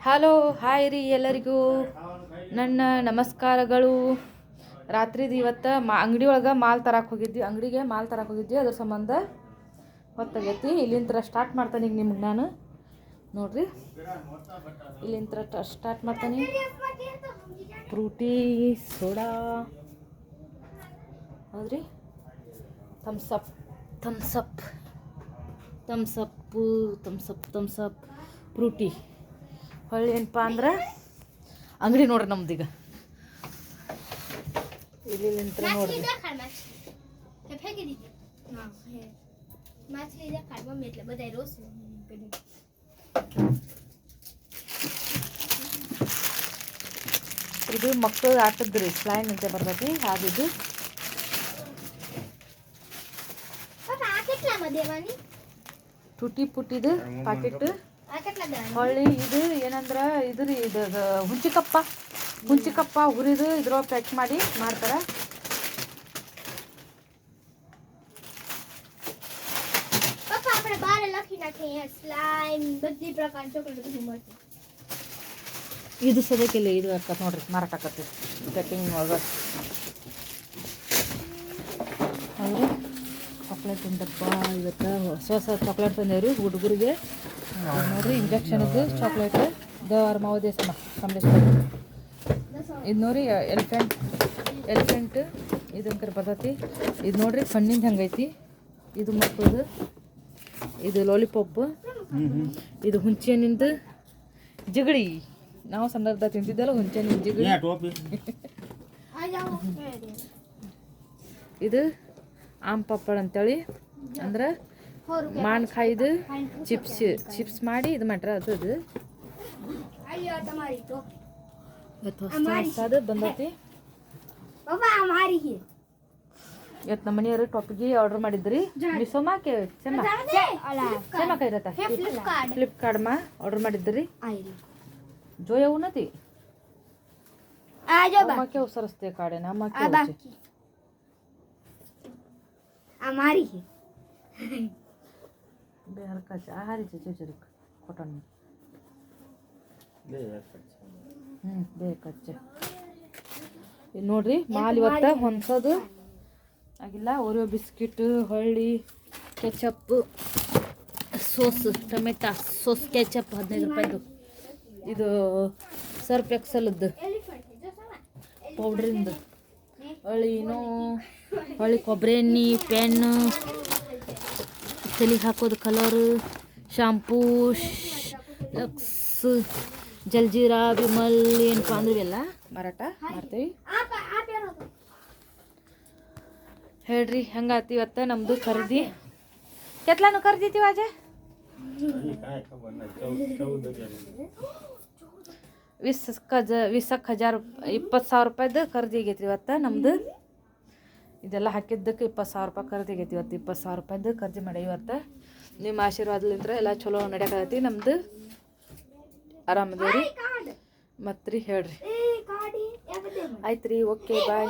Hello hi ರೀ ಎಲ್ಲರಿಗೂ ನನ್ನ ನಮಸ್ಕಾರಗಳು. ರಾತ್ರಿದು ಇವತ್ತು ಅಂಗಡಿ ಒಳಗೆ ಮಾಲ್ ತರಕ್ಕೆ ಹೋಗಿದ್ವಿ. ಅದ್ರ ಸಂಬಂಧ ಹೊತ್ತಾಗೈತಿ. ಇಲ್ಲಿಂದ ಸ್ಟಾರ್ಟ್ ಮಾಡ್ತಾನೆ ಈಗ ನಿಮ್ಗೆ ನಾನು ನೋಡ್ರಿ. ಇಲ್ಲಿಂದ ಸ್ಟಾರ್ಟ್ ಮಾಡ್ತಾನೆ. ಫ್ರೂಟಿ ಸೋಡಾ ಹೌದ್ರಿ, ಥಮ್ಸಪ್ ಫ್ರೂಟಿ. ಹೊಳ್ಳಿ ಏನಪ್ಪ ಅಂದ್ರೆ ಅಂಗಡಿ ನೋಡ್ರಿ ನಮ್ದೀಗ. ಇಲ್ಲಿ ನೋಡ್ರಿ ಇದು ಮಕ್ಕಳು ಆಟದ್ರಿ ಸ್ಲೈಮ್ ಅಂತ ಬರ್ತೈತಿ. ಆದಿದ್ದು ಟುಟಿ ಪುಟ್ಟಿದು ಪ್ಯಾಕೆಟ್. ಹೊಳ್ಳಿ ಇದು ಏನಂದ್ರೆ ಇದ್ರಿ ಇದು ಹುಂಚಿಕಪ್ಪ ಹುರಿದು ಇದ್ರೊಳಗೆ ಪ್ಯಾಕ್ ಮಾಡಿ ಮಾಡ್ತಾರೆ. ಇದು ಸದ್ಯಕ್ಕಿಲ್ಲ, ಇದು ಆಗ್ತದೆ ನೋಡ್ರಿ, ಮಾರಾಟ ಆಕತಿ ಪ್ಯಾಕಿಂಗ್ ಒಳಗೆ. ಹೌದು, ಚಾಕ್ಲೇಟ್ ಡಬ್ಬ ಇವತ್ತು ಹೊಸ ಚಾಕ್ಲೇಟ್ ತಂದೇವ್ರಿ ಹುಡುಗರಿಗೆ. ನೋಡ್ರಿ ಇಂಜೆಕ್ಷನ್ದು ಚಾಕ್ಲೇಟ್ ದೇವರ ಮಾವದೇಶನ ಕಂಪ್ಲೇಶ್ವರ. ಇದು ನೋಡ್ರಿ ಎಲಿಫೆಂಟ್ ಇದಂಕರ ಬರ್ತೈತಿ. ಇದು ನೋಡ್ರಿ ಹಣ್ಣಿಂದ ಹಂಗೈತಿ. ಇದು ಮಕ್ಕಳದು. ಇದು ಲಾಲಿಪಾಪ್. ಇದು ಹುಂಚೆಹಣ್ಣಿಂದು ಜಿಗಳಿ. ನಾವು ಸಣ್ಣದ ತಿಂತಿದ್ದಲ್ಲ ಹುಂಚೆಹಣ್ಣಿನ ಜಿಗಳಿ. ಇದು ಆಮ್ ಪಾಪಡ್ ಅಂತೇಳಿ, ಅಂದ್ರೆ ಮಾನ್ಕಾಯ್ದು ಚಿಪ್ಸ್ ಮಾಡಿ ಇದು ಮಾಡ್ರ. ಅದು ಹೊಸದು ಬಂದೈತಿ. ಇವತ್ತು ನಮ್ಮ ಮನೆಯವರು ಟಾಪಿಗೆ ಆರ್ಡರ್ ಮಾಡಿದ್ರಿ. ಮಿಸೋಮಾಕೆ ಸೇಮಾಕ ಇರತ್ತ ಫ್ಲಿಪ್ಕಾರ್ಟ್ ಮಾ ಆರ್ಡರ್ ಮಾಡಿದ್ರಿ. ಜೋಯ ಉನ್ನತಿ ಅಮ್ಮಕ್ಕೆ ಉಸರಸ್ತೆ ಕಾಡೆ ನಮ್ಮಕ್ಕೆ हमारी है बेहर कच्चा आहारी चचरक कॉटन में बे कच्चा. ನೋಡ್ರಿ ಮಾಲ್ ಇವತ್ತ ಹೊಂದೋದು ಆಗಿಲ್ಲ. ಓರಿಯೋ ಬಿಸ್ಕಿಟ್, ಹೊಳ್ಳಿ ketchup sauce, tomato sauce ketchup 15 ರೂಪಾಯಿದು. ಇದು ಸರ್ಫ್ ಎಕ್ಸಲ್ದು ಪೌಡ್ರಿಂದು. ಹೊಳ್ಳಿ ಕೊಬ್ಬರಿ ಎಣ್ಣೆ, ಪೆನ್ನು, ತಲೆಗೆ ಹಾಕೋದು colour, shampoo, lux, jaljeera, Vimal ಏನಪ್ಪ ಅಂದ್ರೆ ಇವೆಲ್ಲ ಮಾರಾಟ ಮಾಡ್ತೀವಿ. ಹೇಳ್ರಿ ಹೆಂಗಾತಿ ಇವತ್ತು ನಮ್ಮದು ಖರೀದಿ. ಕೆತ್ಲಾನು ಖರೀದಿತೀವಿ ಅಜ 20,000 20,000 ರೂಪಾಯಿದು ಖರೀದಿ ಆಗೈತಿ ಇವತ್ತು ನಮ್ಮದು. ಇದೆಲ್ಲ ಹಾಕಿದ್ದಕ್ಕೆ 20,000 ರೂಪಾಯಿ ಖರೀದಿ ಆಗೈತಿ ಇವತ್ತು. 20,000 ರೂಪಾಯಿದು ಖರೀದಿ ಮಾಡಿ ಇವತ್ತು. ನಿಮ್ಮ ಆಶೀರ್ವಾದಲಿಂದ್ರೆ ಎಲ್ಲ ಚಲೋ ನಡೆಯಕತ್ತೈತಿ ನಮ್ಮದು. ಆರಾಮದೇವ್ರಿ. ಮತ್ತು ರೀ ಹೇಳ್ರಿ. ಆಯ್ತು ರೀ, ಓಕೆ ಬಾಯ್.